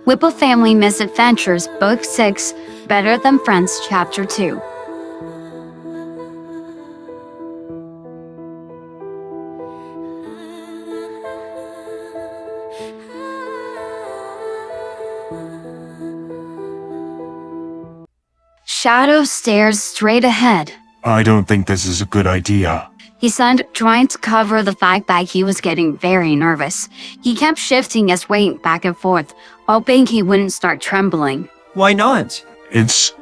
Whipple Family Misadventures, Book 6, Better Than Friends, Chapter 2. Shadow stares straight ahead. I don't think this is a good idea. He said, trying to cover the fact that he was getting very nervous. He kept shifting his weight back and forth, hoping he wouldn't start trembling. Why not? It's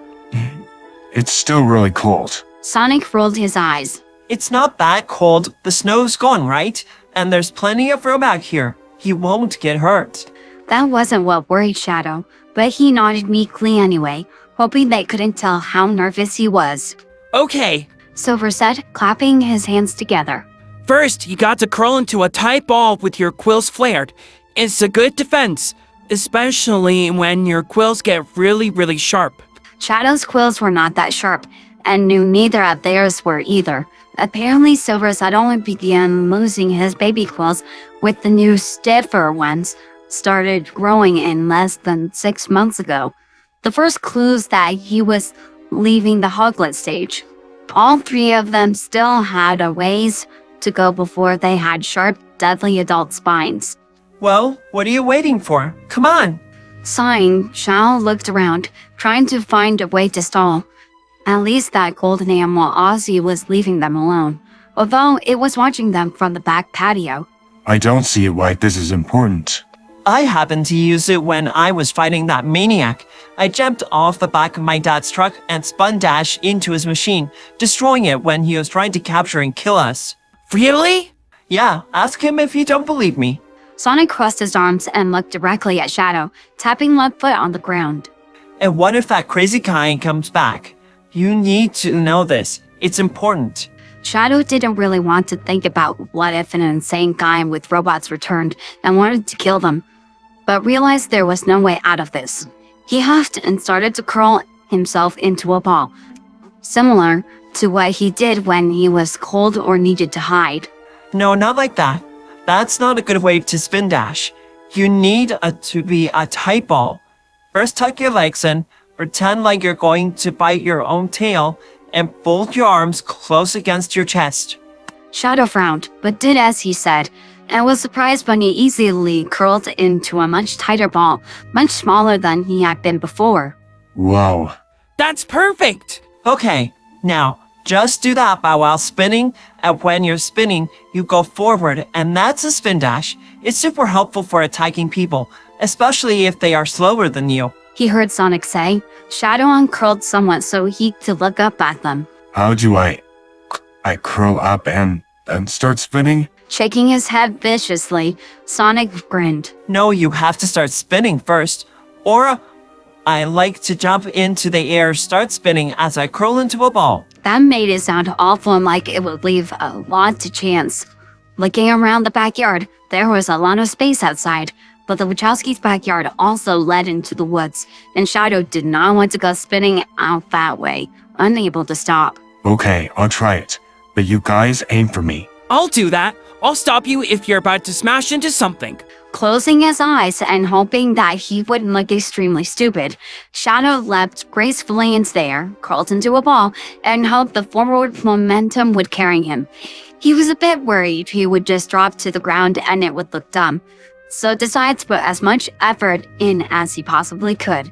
still really cold. Sonic rolled his eyes. It's not that cold. The snow's gone, right? And there's plenty of room out here. He won't get hurt. That wasn't what worried Shadow, but he nodded meekly anyway, hoping they couldn't tell how nervous he was. Okay, Silver said, clapping his hands together. first you got to curl into a tight ball with your quills flared. It's a good defense, especially when your quills get really sharp. Shadow's quills were not that sharp, and knew neither of theirs were either. Apparently Silver's had only begun losing his baby quills, with the new stiffer ones started growing in less than 6 months ago. The first clues that he was leaving the hoglet stage. All three of them still had a ways to go before they had sharp, deadly adult spines. Well, what are you waiting for? Come on. Sighing, Shao looked around, trying to find a way to stall. At least that golden animal Ozzy was leaving them alone, although it was watching them from the back patio. I don't see why this is important. I happened to use it when I was fighting that maniac. I jumped off the back of my dad's truck and spun dash into his machine, destroying it when he was trying to capture and kill us. Really? Yeah, ask him if you don't believe me. Sonic crossed his arms and looked directly at Shadow, tapping left foot on the ground. And what if that crazy guy comes back? You need to know this. It's important. Shadow didn't really want to think about what if an insane guy with robots returned and wanted to kill them, but realized there was no way out of this. He huffed and started to curl himself into a ball, similar to what he did when he was cold or needed to hide. No, not like that. That's not a good way to spin dash. You need to be a tight ball. First tuck your legs in, pretend like you're going to bite your own tail, and fold your arms close against your chest. Shadow frowned, but did as he said, and was surprised when he easily curled into a much tighter ball, much smaller than he had been before. Wow. That's perfect! Okay, now, just do that while spinning, and when you're spinning, you go forward, and that's a spin dash. It's super helpful for attacking people, especially if they are slower than you. He heard Sonic say. Shadow uncurled somewhat so he could look up at them. How do I curl up and start spinning? Shaking his head viciously, Sonic grinned. No, you have to start spinning first, or I like to jump into the air, start spinning as I curl into a ball. That made it sound awful and like it would leave a lot to chance. Looking around the backyard, there was a lot of space outside, but the Wachowskis' backyard also led into the woods, and Shadow did not want to go spinning out that way, unable to stop. Okay, I'll try it. But you guys aim for me. I'll do that. I'll stop you if you're about to smash into something. Closing his eyes and hoping that he wouldn't look extremely stupid, Shadow leapt gracefully into the air, curled into a ball, and hoped the forward momentum would carry him. He was a bit worried he would just drop to the ground and it would look dumb, so decided to put as much effort in as he possibly could.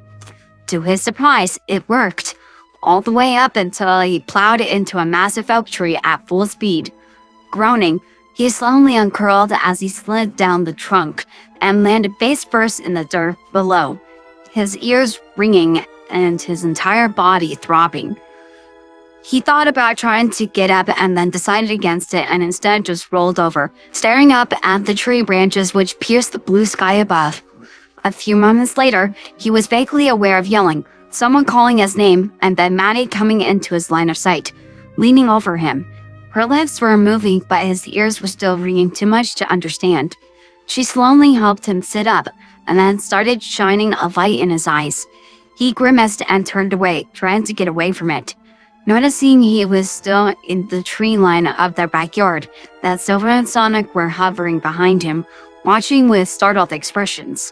To his surprise, it worked, all the way up until he plowed into a massive oak tree at full speed. Groaning, he slowly uncurled as he slid down the trunk and landed face first in the dirt below, his ears ringing and his entire body throbbing. He thought about trying to get up and then decided against it and instead just rolled over, staring up at the tree branches which pierced the blue sky above. A few moments later, he was vaguely aware of yelling, someone calling his name, and then Maddie coming into his line of sight, leaning over him. Her lips were moving, but his ears were still ringing too much to understand. She slowly helped him sit up, and then started shining a light in his eyes. He grimaced and turned away, trying to get away from it. Noticing he was still in the tree line of their backyard, that Silver and Sonic were hovering behind him, watching with startled expressions.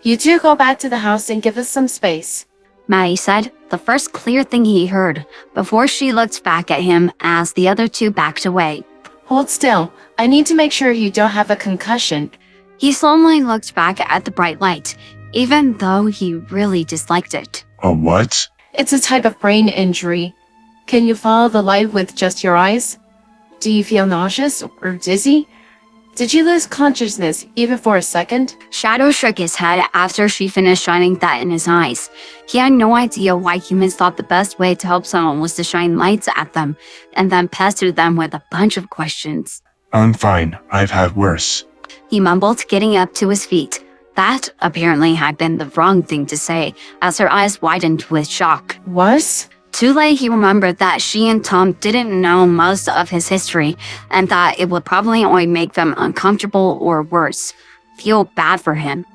You two go back to the house and give us some space. Maddie said, the first clear thing he heard, before she looked back at him as the other two backed away. Hold still. I need to make sure you don't have a concussion. He slowly looked back at the bright light, even though he really disliked it. A what? It's a type of brain injury. Can you follow the light with just your eyes? Do you feel nauseous or dizzy? Did you lose consciousness even for a second? Shadow shook his head after she finished shining that in his eyes. He had no idea why humans thought the best way to help someone was to shine lights at them, and then pester them with a bunch of questions. I'm fine. I've had worse. He mumbled, getting up to his feet. That apparently had been the wrong thing to say, as her eyes widened with shock. What? Too late, he remembered that she and Tom didn't know most of his history, and that it would probably only make them uncomfortable or worse, feel bad for him.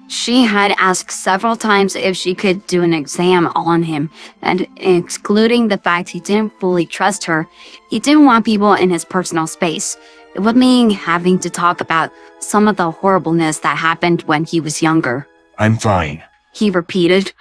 She had asked several times if she could do an exam on him, and excluding the fact he didn't fully trust her, he didn't want people in his personal space. It would mean having to talk about some of the horribleness that happened when he was younger. I'm fine. He repeated.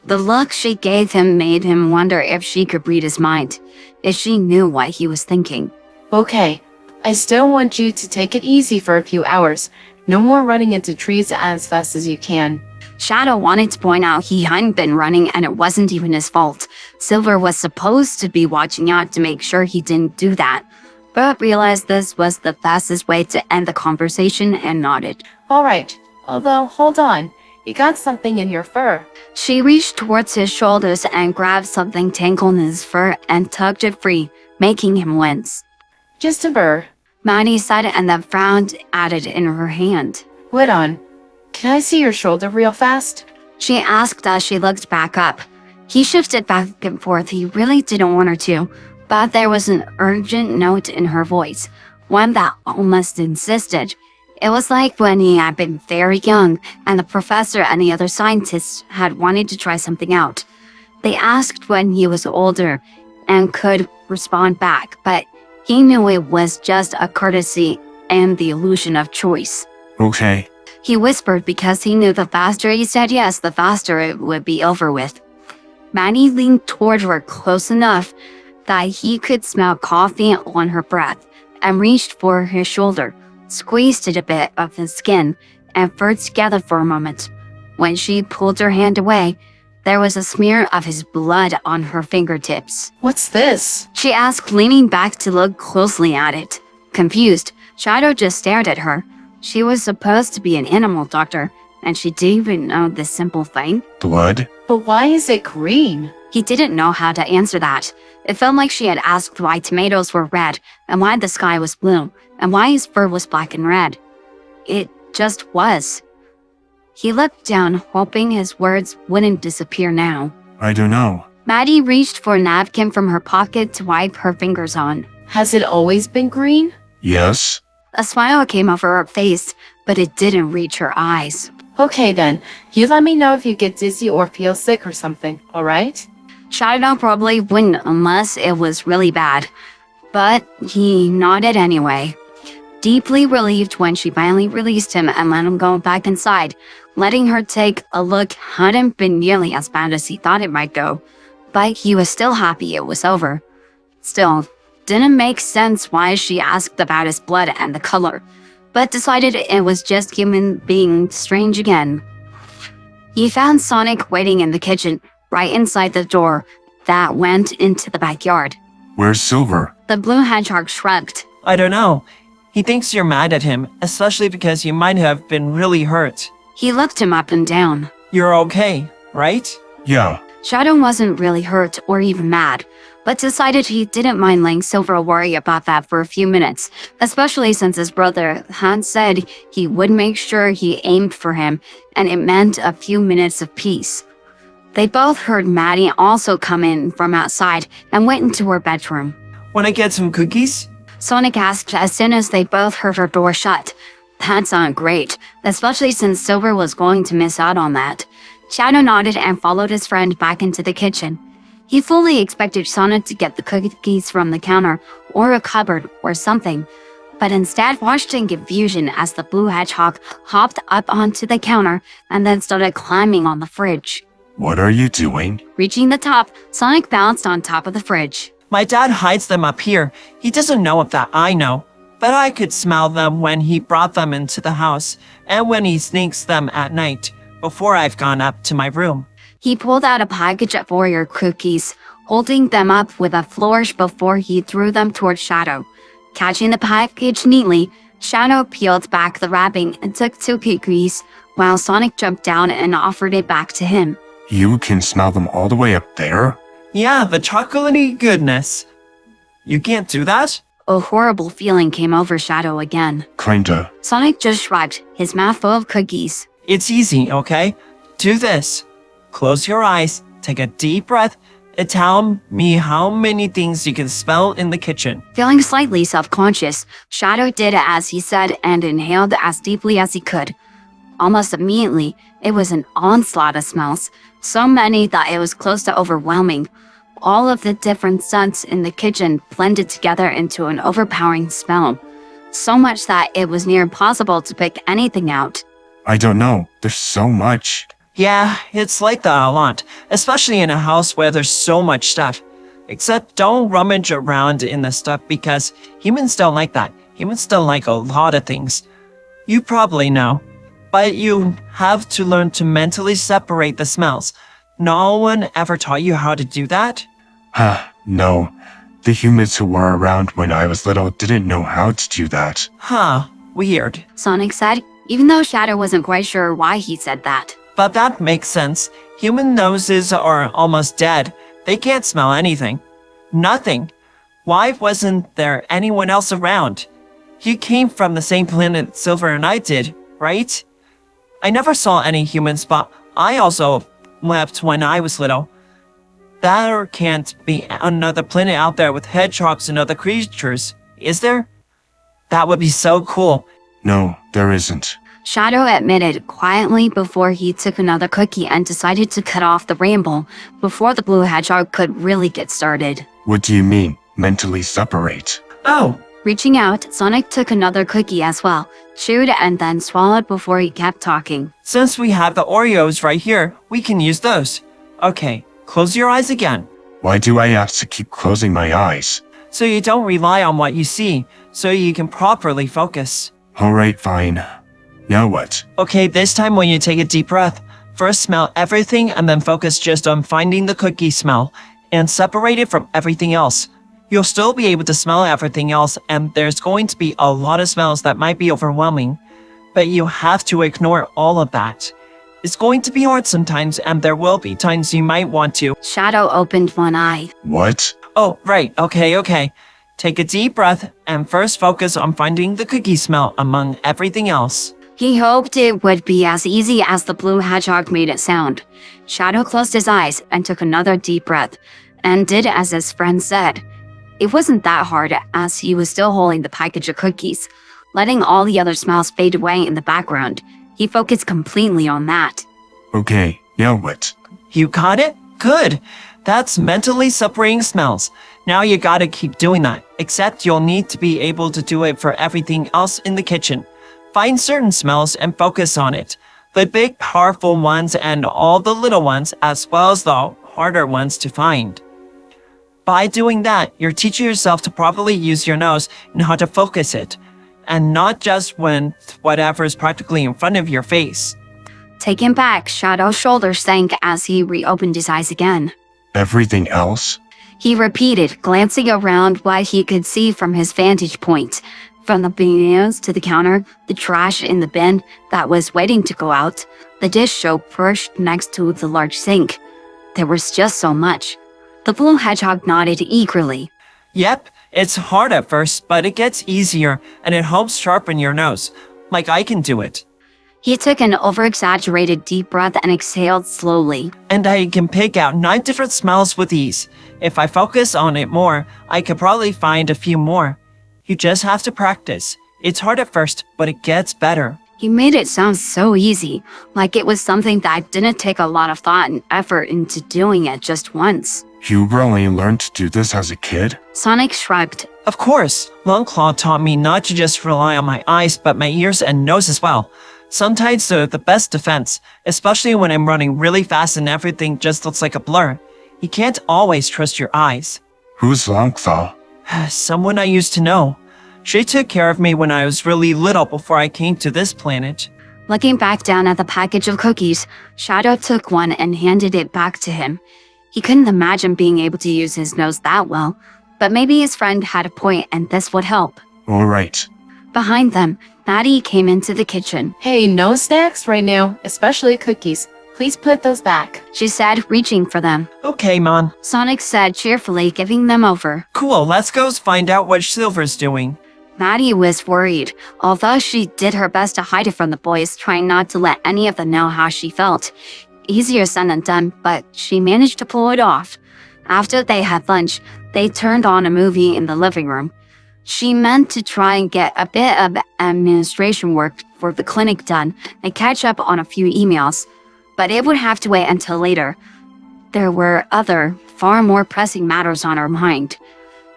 The look she gave him made him wonder if she could read his mind, if she knew what he was thinking. Okay. I still want you to take it easy for a few hours. No more running into trees as fast as you can. Shadow wanted to point out he hadn't been running and it wasn't even his fault. Silver was supposed to be watching out to make sure he didn't do that, but realized this was the fastest way to end the conversation and nodded. All right. Although, hold on. You got something in your fur. She reached towards his shoulders and grabbed something tangled in his fur and tugged it free, making him wince. Just a burr. Maddie said and then frowned at it in her hand. Wait on. Can I see your shoulder real fast? She asked as she looked back up. He shifted back and forth. He really didn't want her to, but there was an urgent note in her voice, one that almost insisted. It was like when he had been very young and the professor and the other scientists had wanted to try something out. They asked when he was older and could respond back, but he knew it was just a courtesy and the illusion of choice. Okay. He whispered because he knew the faster he said yes, the faster it would be over with. Maddie leaned toward her close enough that he could smell coffee on her breath and reached for his shoulder, squeezed it a bit of his skin, and fur together for a moment. When she pulled her hand away, there was a smear of his blood on her fingertips. What's this? She asked, leaning back to look closely at it. Confused, Shadow just stared at her. She was supposed to be an animal doctor, and she didn't even know this simple thing. Blood? But why is it green? He didn't know how to answer that. It felt like she had asked why tomatoes were red, and why the sky was blue, and why his fur was black and red. It just was. He looked down, hoping his words wouldn't disappear now. I don't know. Maddie reached for a napkin from her pocket to wipe her fingers on. Has it always been green? Yes? A smile came over her face, but it didn't reach her eyes. Okay then. You let me know if you get dizzy or feel sick or something, alright? Shadow probably wouldn't unless it was really bad, but he nodded anyway. Deeply relieved when she finally released him and let him go back inside, letting her take a look hadn't been nearly as bad as he thought it might go, but he was still happy it was over. Still, didn't make sense why she asked about his blood and the color, but decided it was just human being strange again. He found Sonic waiting in the kitchen, right inside the door that went into the backyard. Where's Silver? The blue hedgehog shrugged. I don't know. He thinks you're mad at him, especially because you might have been really hurt. He looked him up and down. You're okay, right? Yeah. Shadow wasn't really hurt or even mad, but decided he didn't mind letting Silver worry about that for a few minutes, especially since his brother had said he would make sure he aimed for him, and it meant a few minutes of peace. They both heard Maddie also come in from outside and went into her bedroom. Wanna get some cookies? Sonic asked as soon as they both heard her door shut. That sounded great, especially since Silver was going to miss out on that. Shadow nodded and followed his friend back into the kitchen. He fully expected Sonic to get the cookies from the counter or a cupboard or something, but instead watched in confusion as the blue hedgehog hopped up onto the counter and then started climbing on the fridge. What are you doing? Reaching the top, Sonic bounced on top of the fridge. My dad hides them up here. He doesn't know of that, I know. But I could smell them when he brought them into the house and when he sneaks them at night before I've gone up to my room. He pulled out a package of Oreo cookies, holding them up with a flourish before he threw them toward Shadow. Catching the package neatly, Shadow peeled back the wrapping and took 2 cookies, while Sonic jumped down and offered it back to him. You can smell them all the way up there? Yeah, the chocolatey goodness. You can't do that? A horrible feeling came over Shadow again. Kinda. Sonic just shrugged, his mouth full of cookies. It's easy, okay? Do this. Close your eyes, take a deep breath, and tell me how many things you can smell in the kitchen. Feeling slightly self-conscious, Shadow did as he said and inhaled as deeply as he could. Almost immediately, it was an onslaught of smells, so many that it was close to overwhelming. All of the different scents in the kitchen blended together into an overpowering smell, so much that it was near impossible to pick anything out. I don't know. There's so much. Yeah, it's like that a lot, especially in a house where there's so much stuff. Except don't rummage around in the stuff because humans don't like that. Humans don't like a lot of things. You probably know. But you have to learn to mentally separate the smells. No one ever taught you how to do that? No. The humans who were around when I was little didn't know how to do that. Huh, weird. Sonic said, even though Shadow wasn't quite sure why he said that. But that makes sense. Human noses are almost dead. They can't smell anything. Nothing. Why wasn't there anyone else around? You came from the same planet Silver and I did, right? I never saw any humans, but I also left when I was little. There can't be another planet out there with hedgehogs and other creatures, is there? That would be so cool. No, there isn't. Shadow admitted quietly before he took another cookie and decided to cut off the ramble before the blue hedgehog could really get started. What do you mean, mentally separate? Oh, Reaching out, Sonic took another cookie as well, chewed and then swallowed before he kept talking. since we have the Oreos right here, we can use those. Okay, close your eyes again. Why do I have to keep closing my eyes? So you don't rely on what you see, so you can properly focus. Alright, fine. Now what? Okay, this time when you take a deep breath, first smell everything and then focus just on finding the cookie smell and separate it from everything else. You'll still be able to smell everything else and there's going to be a lot of smells that might be overwhelming, but you have to ignore all of that. It's going to be hard sometimes and there will be times you might want to. Shadow opened one eye. What? Oh, right, okay. Take a deep breath and first focus on finding the cookie smell among everything else. He hoped it would be as easy as the blue hedgehog made it sound. Shadow closed his eyes and took another deep breath, and did as his friend said. It wasn't that hard as he was still holding the package of cookies, letting all the other smells fade away in the background. He focused completely on that. Okay, now what? You got it? Good. That's mentally separating smells. Now you gotta keep doing that, except you'll need to be able to do it for everything else in the kitchen. Find certain smells and focus on it. The big, powerful ones and all the little ones, as well as the harder ones to find. By doing that, you're teaching yourself to properly use your nose and how to focus it, and not just when whatever is practically in front of your face. Taken back, Shadow's shoulders sank as he reopened his eyes again. Everything else? He repeated, glancing around what he could see from his vantage point. From the bananas to the counter, the trash in the bin that was waiting to go out, the dish soap perched next to the large sink. There was just so much. The blue hedgehog nodded eagerly. Yep, it's hard at first, but it gets easier and it helps sharpen your nose. Like I can do it. He took an over-exaggerated deep breath and exhaled slowly. And I can pick out 9 different smells with ease. If I focus on it more, I could probably find a few more. You just have to practice. It's hard at first, but it gets better. He made it sound so easy, like it was something that didn't take a lot of thought and effort into doing it just once. You really learned to do this as a kid? Sonic shrugged. Of course, Longclaw taught me not to just rely on my eyes, but my ears and nose as well. Sometimes they're the best defense, especially when I'm running really fast and everything just looks like a blur. You can't always trust your eyes. Who's Longclaw? Someone I used to know. She took care of me when I was really little before I came to this planet. Looking back down at the package of cookies, Shadow took one and handed it back to him. He couldn't imagine being able to use his nose that well, but maybe his friend had a point and this would help. All right. Behind them, Maddie came into the kitchen. Hey, no snacks right now, especially cookies. Please put those back. She said, reaching for them. Okay, Mom. Sonic said cheerfully, giving them over. Cool, let's go find out what Silver's doing. Maddie was worried, although she did her best to hide it from the boys, trying not to let any of them know how she felt. Easier said than done, but she managed to pull it off. After they had lunch, they turned on a movie in the living room. She meant to try and get a bit of administration work for the clinic done and catch up on a few emails, but it would have to wait until later. There were other, far more pressing matters on her mind.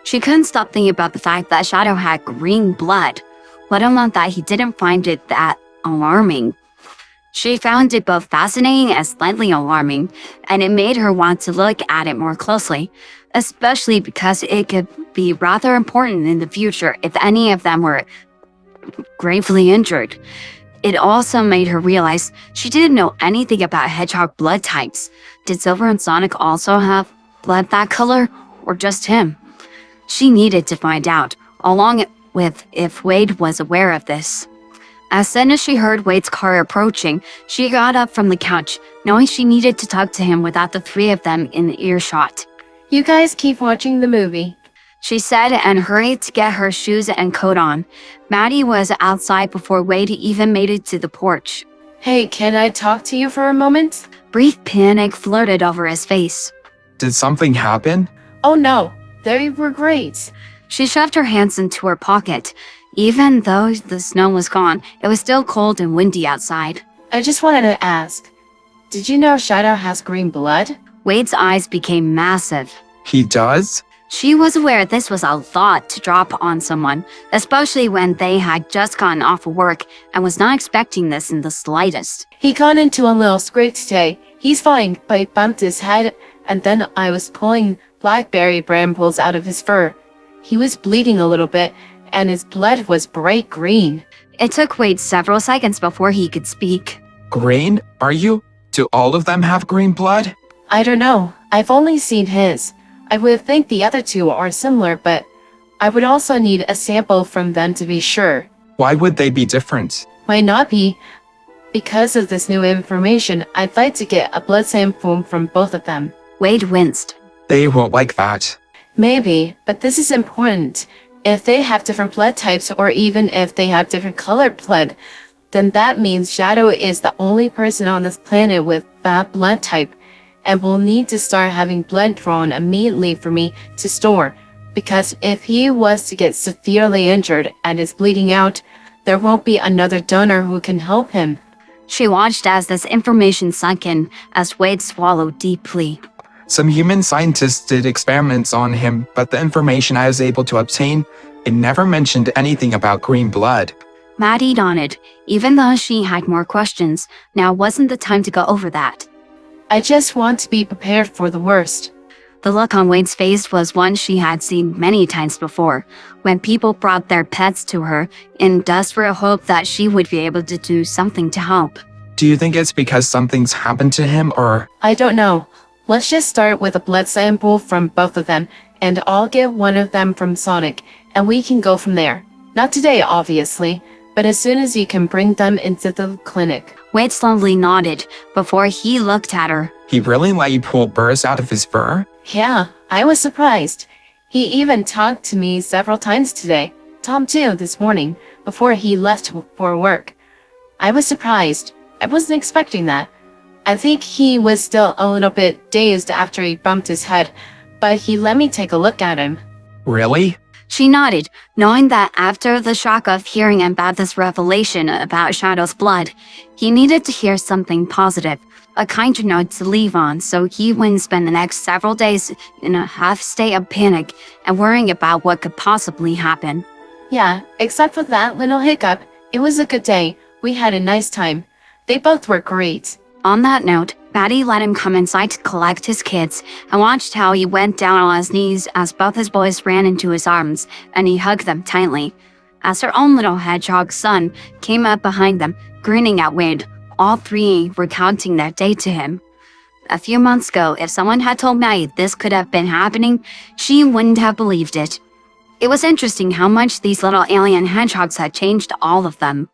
She couldn't stop thinking about the fact that Shadow had green blood, let alone that he didn't find it that alarming. She found it both fascinating and slightly alarming, and it made her want to look at it more closely, especially because it could be rather important in the future if any of them were gravely injured. It also made her realize she didn't know anything about hedgehog blood types. Did Silver and Sonic also have blood that color, or just him? She needed to find out, along with if Wade was aware of this. As soon as she heard Wade's car approaching, she got up from the couch, knowing she needed to talk to him without the three of them in earshot. You guys keep watching the movie. She said and hurried to get her shoes and coat on. Maddie was outside before Wade even made it to the porch. Hey, can I talk to you for a moment? Brief panic floated over his face. Did something happen? Oh no, they were great. She shoved her hands into her pocket. Even though the snow was gone, it was still cold and windy outside. I just wanted to ask, did you know Shadow has green blood? Wade's eyes became massive. He does? She was aware this was a lot to drop on someone, especially when they had just gotten off of work and was not expecting this in the slightest. He got into a little scrape today. He's fine, but he bumped his head, and then I was pulling blackberry brambles out of his fur. He was bleeding a little bit, and his blood was bright green. It took Wade several seconds before he could speak. Green? Are you? Do all of them have green blood? I don't know. I've only seen his. I would think the other two are similar, but I would also need a sample from them to be sure. Why would they be different? Might not be. Because of this new information, I'd like to get a blood sample from both of them. Wade winced. They won't like that. Maybe, but this is important. If they have different blood types, or even if they have different colored blood, then that means Shadow is the only person on this planet with that blood type, and will need to start having blood drawn immediately for me to store, because if he was to get severely injured and is bleeding out, there won't be another donor who can help him. She watched as this information sunk in, as Wade swallowed deeply. Some human scientists did experiments on him, but the information I was able to obtain, it never mentioned anything about green blood. Maddie nodded. Even though she had more questions, now wasn't the time to go over that. I just want to be prepared for the worst. The look on Wade's face was one she had seen many times before, when people brought their pets to her in desperate hope that she would be able to do something to help. Do you think it's because something's happened to him, or? I don't know. Let's just start with a blood sample from both of them, and I'll get one of them from Sonic, and we can go from there. Not today, obviously, but as soon as you can bring them into the clinic. Wade slowly nodded before he looked at her. He really let you pull burrs out of his fur? Yeah, I was surprised. He even talked to me several times today. Tom too, this morning, before he left for work. I was surprised. I wasn't expecting that. I think he was still a little bit dazed after he bumped his head, but he let me take a look at him. Really? She nodded, knowing that after the shock of hearing about this revelation about Shadow's blood, he needed to hear something positive, a kinder note to leave on so he wouldn't spend the next several days in a half state of panic and worrying about what could possibly happen. Yeah, except for that little hiccup, it was a good day. We had a nice time. They both were great. On that note, Patty let him come inside to collect his kids and watched how he went down on his knees as both his boys ran into his arms and he hugged them tightly. As her own little hedgehog son came up behind them, grinning at Wade, all three recounting that day to him. A few months ago, if someone had told Maggie this could have been happening, she wouldn't have believed it. It was interesting how much these little alien hedgehogs had changed all of them.